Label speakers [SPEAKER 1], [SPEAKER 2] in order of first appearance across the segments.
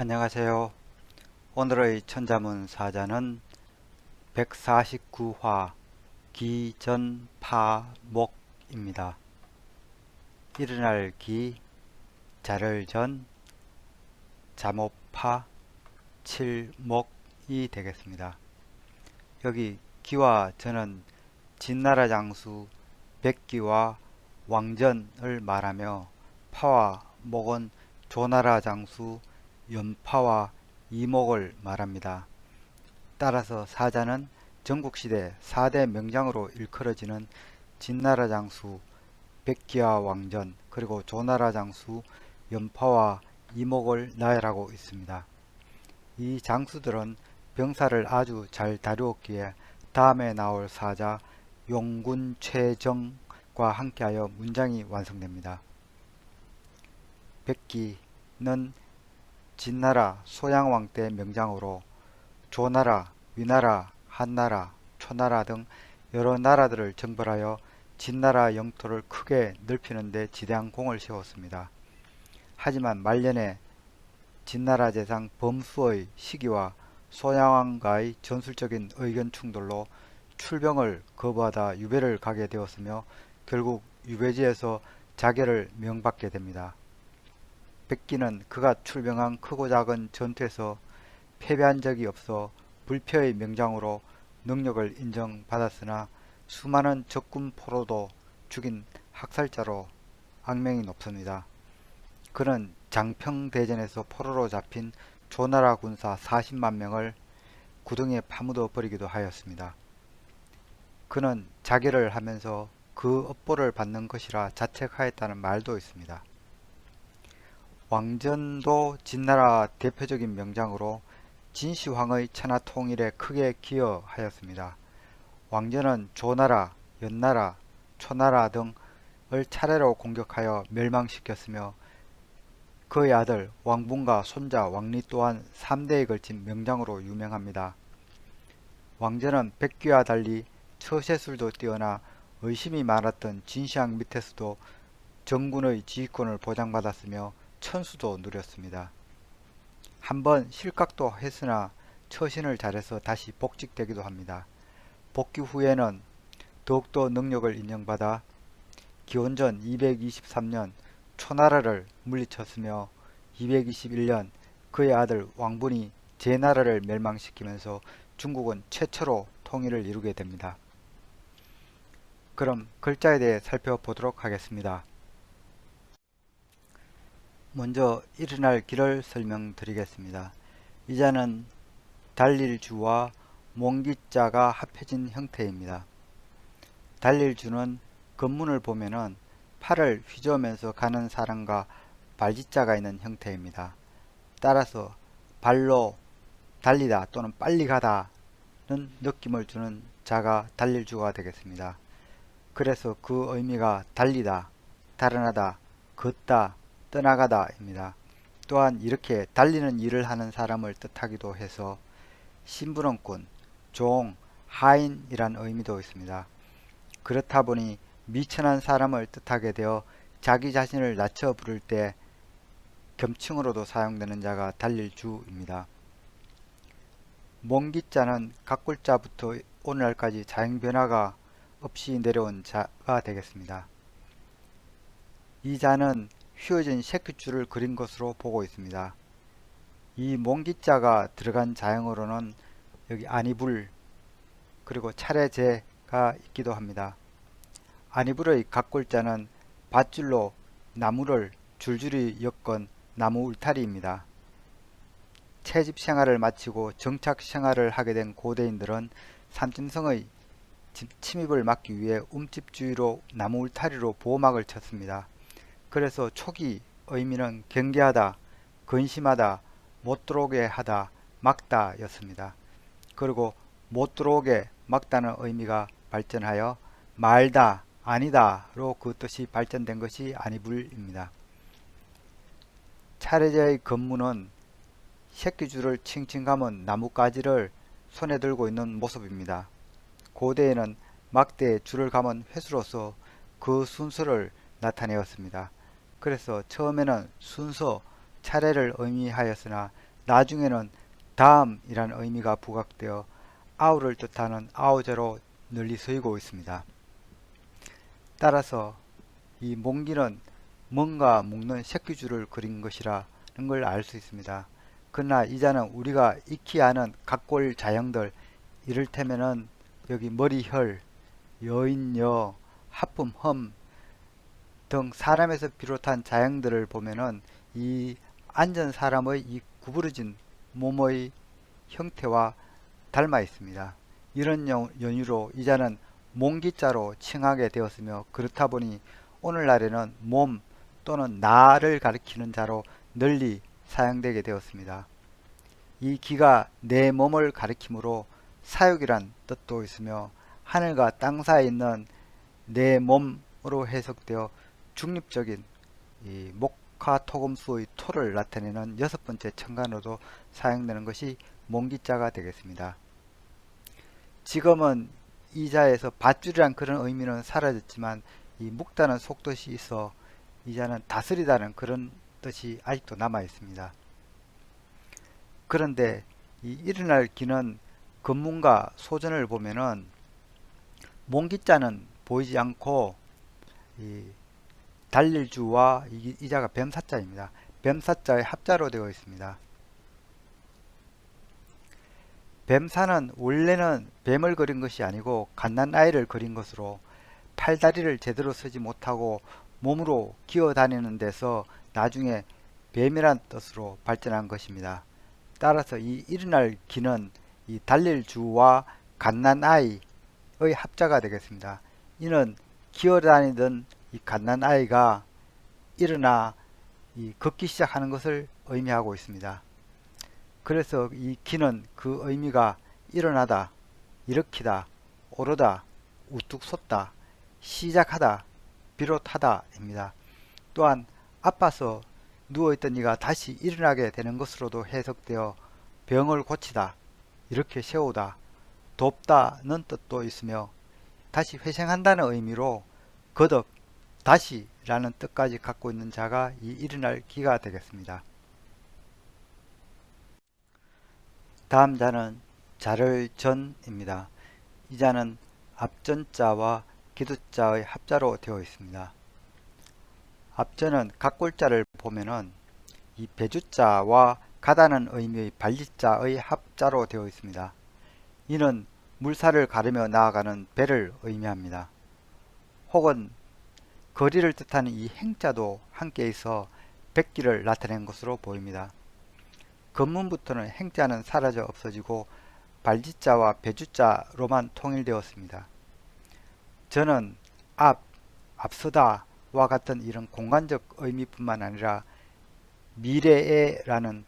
[SPEAKER 1] 안녕하세요. 오늘의 천자문 사자는 149화 기전파목입니다. 일어날 기, 자를 전, 잠오파, 칠목이 되겠습니다. 여기 기와 전은 진나라 장수 백기와 왕전을 말하며 파와 목은 조나라 장수 연파와 이목을 말합니다. 따라서 사자는 전국시대 4대 명장으로 일컬어지는 진나라 장수 백기와 왕전 그리고 조나라 장수 연파와 이목을 나열하고 있습니다. 이 장수들은 병사를 아주 잘 다루었기에 다음에 나올 사자 용군최정과 함께하여 문장이 완성됩니다. 백기는 진나라 소양왕 때 명장으로 조나라, 위나라, 한나라, 초나라 등 여러 나라들을 정벌하여 진나라 영토를 크게 넓히는 데 지대한 공을 세웠습니다. 하지만 말년에 진나라 재상 범수의 시기와 소양왕과의 전술적인 의견 충돌로 출병을 거부하다 유배를 가게 되었으며 결국 유배지에서 자결을 명받게 됩니다. 백기는 그가 출병한 크고 작은 전투에서 패배한 적이 없어 불패의 명장으로 능력을 인정받았으나 수많은 적군 포로도 죽인 학살자로 악명이 높습니다. 그는 장평대전에서 포로로 잡힌 조나라 군사 40만 명을 구덩이에 파묻어 버리기도 하였습니다. 그는 자결을 하면서 그 업보를 받는 것이라 자책하였다는 말도 있습니다. 왕전도 진나라 대표적인 명장으로 진시황의 천하통일에 크게 기여하였습니다. 왕전은 조나라, 연나라, 초나라 등을 차례로 공격하여 멸망시켰으며 그의 아들 왕분과 손자 왕리 또한 3대에 걸친 명장으로 유명합니다. 왕전은 백기와 달리 처세술도 뛰어나 의심이 많았던 진시황 밑에서도 정군의 지휘권을 보장받았으며 천수도 누렸습니다. 한번 실각도 했으나 처신을 잘해서 다시 복직되기도 합니다. 복귀 후에는 더욱더 능력을 인정받아 기원전 223년 초나라를 물리쳤으며 221년 그의 아들 왕분이 제나라를 멸망시키면서 중국은 최초로 통일을 이루게 됩니다. 그럼 글자에 대해 살펴보도록 하겠습니다. 먼저 일어날 기를 설명드리겠습니다. 이 자는 달릴 주와 몽기자가 합해진 형태입니다. 달릴 주는 건문을 보면은 팔을 휘저으면서 가는 사람과 발짓자가 있는 형태입니다. 따라서 발로 달리다 또는 빨리 가다는 느낌을 주는 자가 달릴 주가 되겠습니다. 그래서 그 의미가 달리다, 달아나다, 걷다, 떠나가다 입니다. 또한 이렇게 달리는 일을 하는 사람을 뜻하기도 해서 심부름꾼, 종, 하인이란 의미도 있습니다. 그렇다 보니 미천한 사람을 뜻하게 되어 자기 자신을 낮춰 부를 때 겸칭으로도 사용되는 자가 달릴 주입니다. 몽기자는 각골자부터 오늘날까지 자행변화가 없이 내려온 자가 되겠습니다. 이 자는 휘어진 새끼줄을 그린 것으로 보고 있습니다. 이 몽기자가 들어간 자형으로는 여기 아니불 그리고 차례제가 있기도 합니다. 아니불의 각골자는 밧줄로 나무를 줄줄이 엮은 나무 울타리입니다. 채집 생활을 마치고 정착 생활을 하게 된 고대인들은 산짐승의 침입을 막기 위해 움집 주위로 나무 울타리로 보호막을 쳤습니다. 그래서 초기 의미는 경계하다, 근심하다, 못 들어오게 하다, 막다 였습니다. 그리고 못 들어오게 막다는 의미가 발전하여 말다, 아니다로 그 뜻이 발전된 것이 아니불입니다. 차례제의 건문은 새끼줄을 칭칭 감은 나뭇가지를 손에 들고 있는 모습입니다. 고대에는 막대에 줄을 감은 횟수로서 그 순서를 나타내었습니다. 그래서 처음에는 순서, 차례를 의미하였으나 나중에는 다음이라는 의미가 부각되어 아우를 뜻하는 아우제로 널리 쓰이고 있습니다. 따라서 이 몽기는 뭔가 묶는 새끼줄을 그린 것이라는 걸 알 수 있습니다. 그러나 이자는 우리가 익히 아는 각골 자형들, 이를테면은 여기 머리혈, 여인여, 하품, 흠 등 사람에서 비롯한 자형들을 보면은 이 앉은 사람의 이 구부러진 몸의 형태와 닮아 있습니다. 이런 연유로 이자는 몽기자로 칭하게 되었으며, 그렇다 보니 오늘날에는 몸 또는 나를 가리키는 자로 널리 사용되게 되었습니다. 이 기가 내 몸을 가리키므로 사육이란 뜻도 있으며 하늘과 땅 사이에 있는 내 몸으로 해석되어 중립적인 이 목화토금수의 토를 나타내는 여섯 번째 첨가로도 사용되는 것이 몽기자가 되겠습니다. 지금은 이 자에서 밧줄이란 그런 의미는 사라졌지만 이 묶다는 속뜻이 있어 이 자는 다스리다는 그런 뜻이 아직도 남아 있습니다. 그런데 이 일어날 기는 건문과 소전을 보면은 몽기자는 보이지 않고 이 달릴주와 이 자가 뱀사자입니다. 뱀사자의 합자로 되어 있습니다. 뱀사는 원래는 뱀을 그린 것이 아니고 갓난아이를 그린 것으로 팔다리를 제대로 쓰지 못하고 몸으로 기어다니는 데서 나중에 뱀이란 뜻으로 발전한 것입니다. 따라서 이 일어날 기는 이 달릴 주와 갓난아이의 합자가 되겠습니다. 이는 기어다니던 이 갓난아이가 일어나 이 걷기 시작하는 것을 의미하고 있습니다. 그래서 이 기는 그 의미가 일어나다, 일으키다, 오르다, 우뚝 솟다, 시작하다, 비롯하다 입니다. 또한 아파서 누워있던 이가 다시 일어나게 되는 것으로도 해석되어 병을 고치다, 이렇게 세우다, 돕다는 뜻도 있으며 다시 회생한다는 의미로 거듭, 다시 라는 뜻까지 갖고 있는 자가 이 일어날 기가 되겠습니다. 다음 자는 자를전입니다. 이 자는 앞전자와 기두자의 합자로 되어 있습니다. 앞전은 각골자를 보면은 이 배주자와 가다는 의미의 발리자의 합자로 되어 있습니다. 이는 물살을 가르며 나아가는 배를 의미합니다. 혹은 거리를 뜻하는 이 행자도 함께 있어 백기를 나타낸 것으로 보입니다. 건문부터는 행자는 사라져 없어지고 발지자와 배주자로만 통일되었습니다. 저는 앞서다와 같은 이런 공간적 의미뿐만 아니라 미래에라는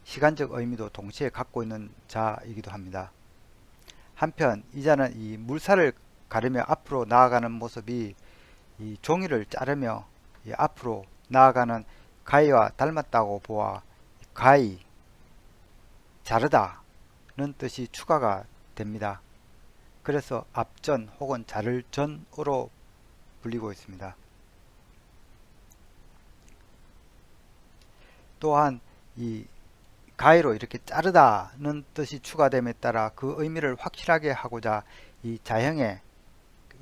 [SPEAKER 1] 시간적 의미도 동시에 갖고 있는 자이기도 합니다. 한편 이 자는 이 물살을 가르며 앞으로 나아가는 모습이 이 종이를 자르며 앞으로 나아가는 가위와 닮았다고 보아 가위, 자르다는 뜻이 추가가 됩니다. 그래서 앞전 혹은 자를 전으로 불리고 있습니다. 또한 이 가위로 이렇게 자르다는 뜻이 추가됨에 따라 그 의미를 확실하게 하고자 이 자형에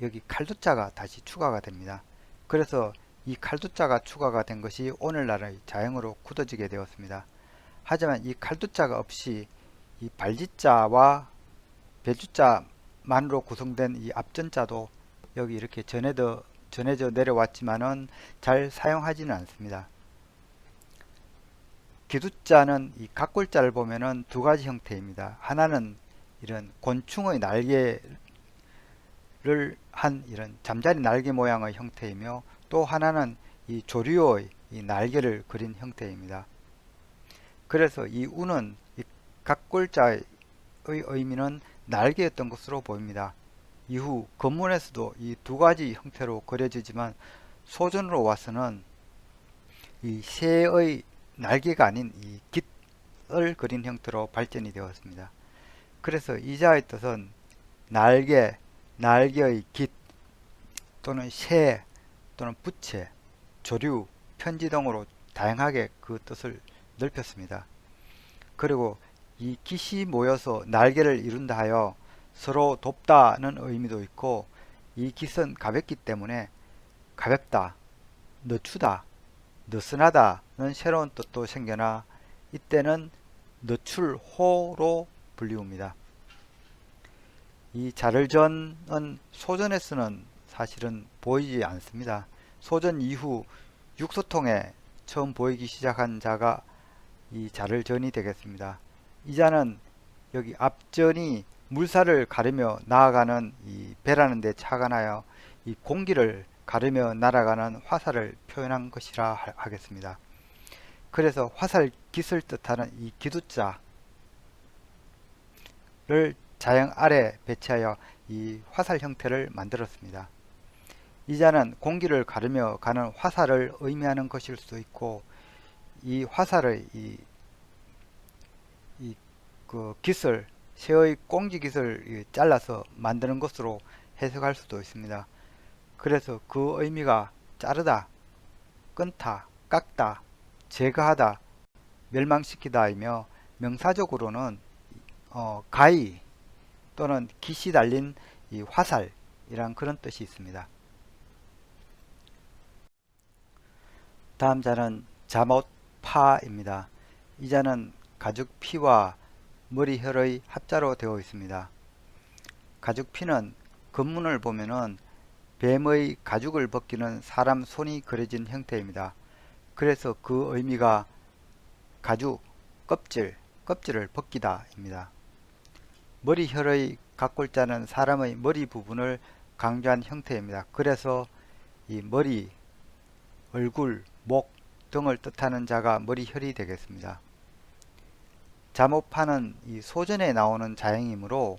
[SPEAKER 1] 여기 칼두자가 다시 추가가 됩니다. 그래서 이 칼두자가 추가가 된 것이 오늘날의 자형으로 굳어지게 되었습니다. 하지만 이 칼두자가 없이 이 발지자와 배주자만으로 구성된 이 앞전자도 여기 이렇게 전해져 내려왔지만은 잘 사용하지는 않습니다. 기두자는 이 각골자를 보면은 두 가지 형태입니다. 하나는 이런 곤충의 날개를 한 이런 잠자리 날개 모양의 형태이며, 또 하나는 이 조류의 이 날개를 그린 형태입니다. 그래서 이 우는 이 각골자의 의미는 날개였던 것으로 보입니다. 이후 건문에서도 이 두 가지 형태로 그려지지만 소전으로 와서는 이 새의 날개가 아닌 이 깃을 그린 형태로 발전이 되었습니다. 그래서 이 자의 뜻은 날개, 날개의 깃 또는 새 또는 부채, 조류, 편지 등으로 다양하게 그 뜻을 넓혔습니다. 그리고 이 깃이 모여서 날개를 이룬다 하여 서로 돕다는 의미도 있고, 이 깃은 가볍기 때문에 가볍다, 늦추다, 느슨하다는 새로운 뜻도 생겨나 이때는 늦출호로 불리웁니다. 이 자를전은 소전에서는 사실은 보이지 않습니다. 소전 이후 육소통에 처음 보이기 시작한 자가 이 자를전이 되겠습니다. 이 자는 여기 앞전이 물살을 가르며 나아가는 이 배라는 데 착안하여 이 공기를 가르며 날아가는 화살을 표현한 것이라 하겠습니다. 그래서 화살 깃을 뜻하는 이 기두자를 자형 아래 배치하여 이 화살 형태를 만들었습니다. 이 자는 공기를 가르며 가는 화살을 의미하는 것일 수도 있고, 이 화살의 그 깃을 새의 꽁지 깃을 잘라서 만드는 것으로 해석할 수도 있습니다. 그래서 그 의미가 자르다, 끊다, 깎다, 제거하다, 멸망시키다이며, 명사적으로는 가위 또는 깃이 달린 이 화살이란 그런 뜻이 있습니다. 다음 자는 자못파입니다. 이 자는 가죽피와 머리혈의 합자로 되어 있습니다. 가죽피는 금문을 보면은 뱀의 가죽을 벗기는 사람 손이 그려진 형태입니다. 그래서 그 의미가 가죽, 껍질을 벗기다 입니다. 머리혈의 각골자는 사람의 머리 부분을 강조한 형태입니다. 그래서 이 머리, 얼굴, 목 등을 뜻하는 자가 머리혈이 되겠습니다. 자모파는 이 소전에 나오는 자형이므로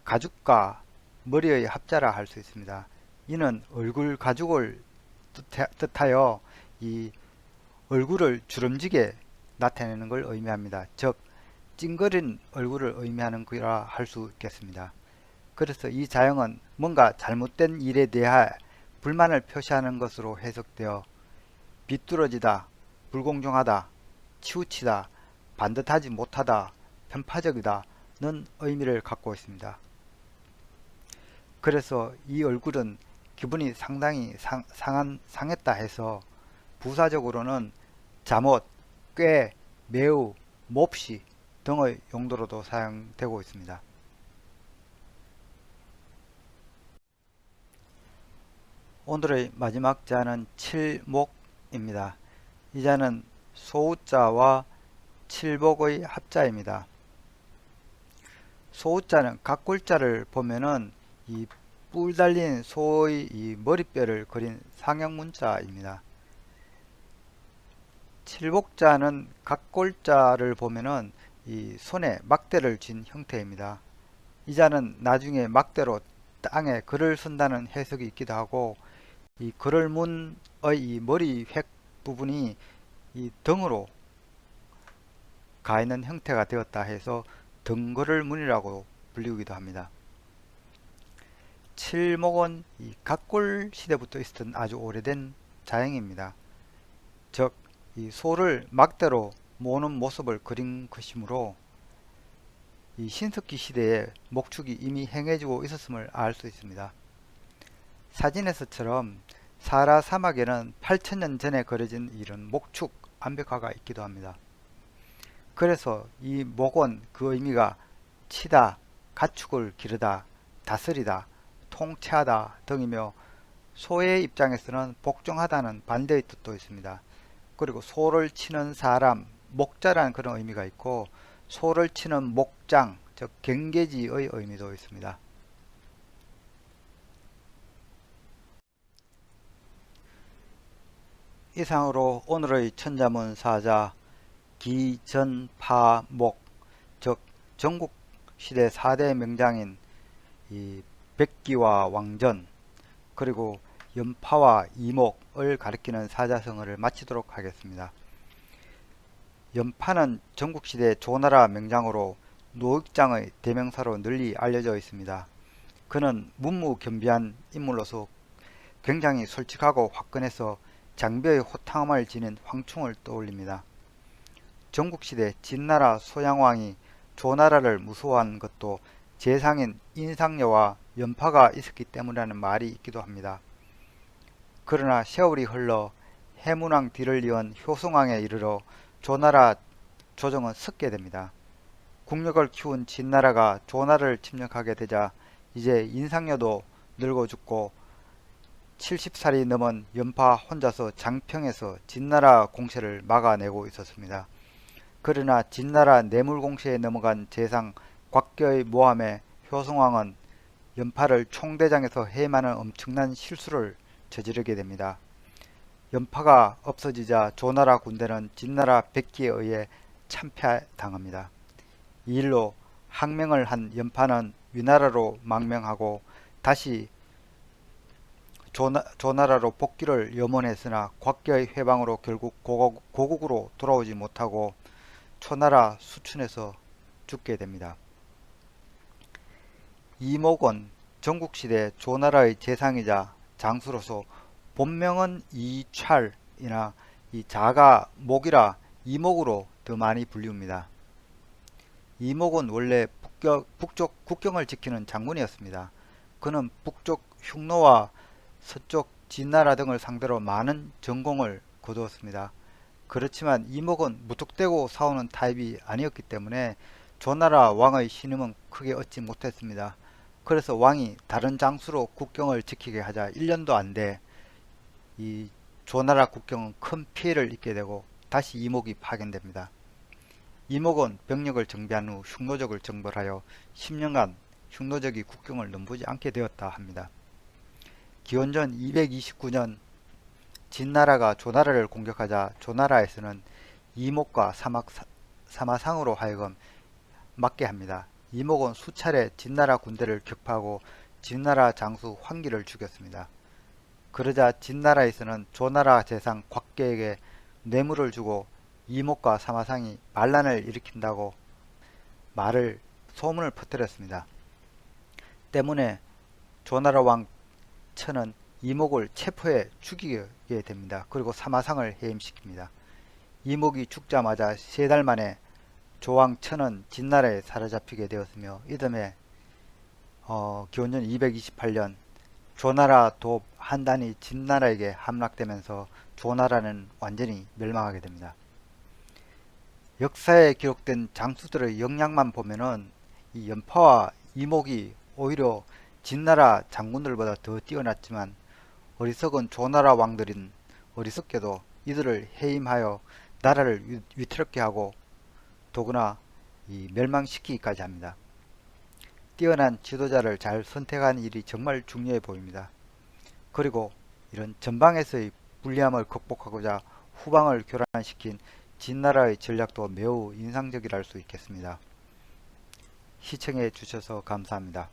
[SPEAKER 1] 가죽과 머리의 합자라 할 수 있습니다. 이는 얼굴 가죽을 뜻하여 이 얼굴을 주름지게 나타내는 걸 의미합니다. 즉 찡그린 얼굴을 의미하는 거라 할 수 있겠습니다. 그래서 이 자형은 뭔가 잘못된 일에 대해 불만을 표시하는 것으로 해석되어 비뚤어지다, 불공정하다, 치우치다, 반듯하지 못하다, 편파적이다는 의미를 갖고 있습니다. 그래서 이 얼굴은 기분이 상당히 상했다 해서 부사적으로는 잠옷, 꽤, 매우, 몹시 등의 용도로도 사용되고 있습니다. 오늘의 마지막 자는 칠목입니다. 이 자는 소우자와 칠복의 합자입니다. 소우자는 각골자를 보면은 이 뿔 달린 소의 이 머리뼈를 그린 상형문자입니다. 칠복자는 각골자를 보면은 이 손에 막대를 쥔 형태입니다. 이 자는 나중에 막대로 땅에 글을 쓴다는 해석이 있기도 하고, 이 글을 문의 이 머리 획 부분이 이 등으로 가 있는 형태가 되었다 해서 등글을 문이라고 불리기도 합니다. 칠목은 이 각골 시대부터 있었던 아주 오래된 자형입니다. 즉 이 소를 막대로 모으는 모습을 그린 것이므로 이 신석기 시대에 목축이 이미 행해지고 있었음을 알 수 있습니다. 사진에서처럼 사하라 사막에는 8000년 전에 그려진 이런 목축 암벽화가 있기도 합니다. 그래서 이 목은 그 의미가 치다, 가축을 기르다, 다스리다, 통치하다 등이며, 소의 입장에서는 복종하다는 반대의 뜻도 있습니다. 그리고 소를 치는 사람, 목자라는 그런 의미가 있고, 소를 치는 목장, 즉 경계지의 의미도 있습니다. 이상으로 오늘의 천자문 사자 기전파목, 즉 전국시대 4대 명장인 이 백기와 왕전, 그리고 연파와 이목을 가리키는 사자성어를 마치도록 하겠습니다. 연파는 전국시대 조나라 명장으로 노익장의 대명사로 널리 알려져 있습니다. 그는 문무겸비한 인물로서 굉장히 솔직하고 화끈해서 장비의 호탕함을 지닌 황충을 떠올립니다. 전국시대 진나라 소양왕이 조나라를 무서워한 것도 재상인 인상여와 연파가 있었기 때문이라는 말이 있기도 합니다. 그러나 세월이 흘러 해문왕 뒤를 이은 효성왕에 이르러 조나라 조정은 섰게 됩니다. 국력을 키운 진나라가 조나라를 침략하게 되자 이제 인상여도 늙어 죽고 70살이 넘은 연파 혼자서 장평에서 진나라 공세를 막아내고 있었습니다. 그러나 진나라 내물 공세에 넘어간 재상 곽겨의 모함에 효성왕은 연파를 총대장에서 해임하는 엄청난 실수를 저지르게 됩니다. 연파가 없어지자 조나라 군대는 진나라 백기에 의해 참패당합니다. 이 일로 항명을 한 연파는 위나라로 망명하고 다시 조나라로 복귀를 염원했으나 곽겨의 회방으로 결국 고국으로 돌아오지 못하고 초나라 수춘에서 죽게 됩니다. 이목은 전국시대 조나라의 재상이자 장수로서 본명은 이찰이나 이 자가 목이라 이목으로 더 많이 불리웁니다. 이목은 원래 북쪽 국경을 지키는 장군이었습니다. 그는 북쪽 흉노와 서쪽 진나라 등을 상대로 많은 전공을 거두었습니다. 그렇지만 이목은 무턱대고 싸우는 타입이 아니었기 때문에 조나라 왕의 신임은 크게 얻지 못했습니다. 그래서 왕이 다른 장수로 국경을 지키게 하자 1년도 안 돼 이 조나라 국경은 큰 피해를 입게 되고 다시 이목이 파견됩니다. 이목은 병력을 정비한 후 흉노적을 정벌하여 10년간 흉노적이 국경을 넘보지 않게 되었다 합니다. 기원전 229년 진나라가 조나라를 공격하자 조나라에서는 이목과 사마상으로 하여금 맞게 합니다. 이목은 수차례 진나라 군대를 격파하고 진나라 장수 환기를 죽였습니다. 그러자 진나라에서는 조나라 재상 곽계에게 뇌물을 주고 이목과 사마상이 반란을 일으킨다고 소문을 퍼뜨렸습니다. 때문에 조나라 왕 천은 이목을 체포해 죽이게 됩니다. 그리고 사마상을 해임시킵니다. 이목이 죽자마자 3달 만에 조왕 천은 진나라에 사로잡히게 되었으며 이듬해 기원전 228년 조나라 돕 한 단이 진나라에게 함락되면서 조나라는 완전히 멸망하게 됩니다. 역사에 기록된 장수들의 역량만 보면은 이 연파와 이목이 오히려 진나라 장군들보다 더 뛰어났지만 어리석은 조나라 왕들인 어리석게도 이들을 해임하여 나라를 위태롭게 하고 더구나 멸망시키기까지 합니다. 뛰어난 지도자를 잘 선택하는 일이 정말 중요해 보입니다. 그리고 이런 전방에서의 불리함을 극복하고자 후방을 교란시킨 진나라의 전략도 매우 인상적이라 할 수 있겠습니다. 시청해 주셔서 감사합니다.